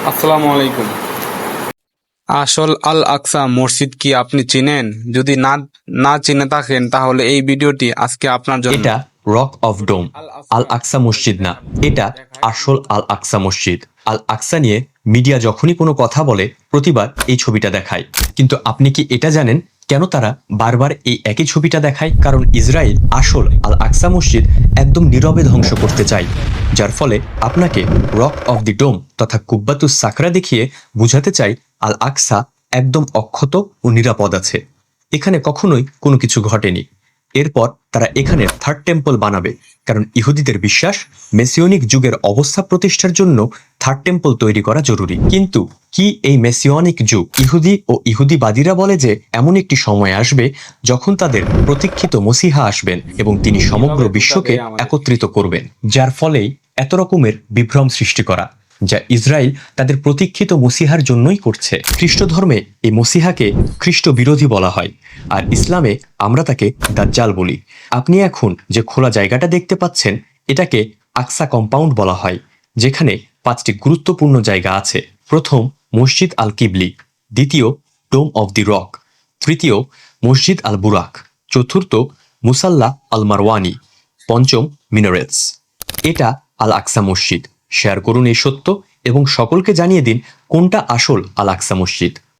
আসসালামু আলাইকুম। আসল আল আকসা মসজিদ কি আপনি চিনেন? যদি না না চিনে থাকেন তাহলে এই ভিডিওটি আজকে আপনার জন্য। এটা রক অফ ডোম, আল আকসা মসজিদ না, এটা আসল আল আকসা মসজিদ। আল আকসা নিয়ে মিডিয়া যখনই কোনো কথা বলে প্রতিবার এই ছবিটা দেখায়, কিন্তু আপনি কি এটা জানেন কেন তারা বারবার এই একই ছবিটা দেখায়? কারণ ইসরায়েল আসল আল আকসা মসজিদ একদম নীরবে ধ্বংস করতে চায়, যার ফলে আপনাকে রক অফ দি ডোম তথা কুব্বাতুস সাকরা দেখিয়ে বুঝাতে চাই আল আকসা একদম অক্ষত ও নিরাপদ আছে, এখানে কখনোই কোনো কিছু ঘটেনি। এরপর তারা এখানে থার্ড টেম্পল বানাবে, কারণ ইহুদিদের বিশ্বাস মেসিয়নিক যুগের অবস্থা প্রতিষ্ঠার জন্য থার্ড টেম্পল তৈরি করা জরুরি। কিন্তু কি এই মেসিয়নিক যুগ? ইহুদি ও ইহুদিবাদীরা বলে যে এমন একটি সময় আসবে যখন তাদের প্রতীক্ষিত মসিহা আসবেন এবং তিনি সমগ্র বিশ্বকে একত্রিত করবেন, যার ফলেই এত রকমের বিভ্রম সৃষ্টি করা, যা ইসরায়েল তাদের প্রতীক্ষিত মসিহার জন্যই করছে। খ্রিস্ট ধর্মে এই মসিহাকে খ্রিস্ট বিরোধী বলা হয়, আর ইসলামে আমরা তাকে দাজ্জাল বলি। আপনি এখন যে খোলা জায়গাটা দেখতে পাচ্ছেন এটাকে আকসা কম্পাউন্ড বলা হয়, যেখানে 5টি গুরুত্বপূর্ণ জায়গা আছে। প্রথম, মসজিদ আল কিবলি। দ্বিতীয়, ডোম অফ দি রক। তৃতীয়, মসজিদ আল বুরাক। চতুর্থ, মুসাল্লা আল মারওয়ানি। পঞ্চম, মিনারেটস। এটা আল আকসা মসজিদ। শেয়ার করুন এই সত্য এবং সকলকে জানিয়ে দিন কোনটা আসল আল আকসা মসজিদ।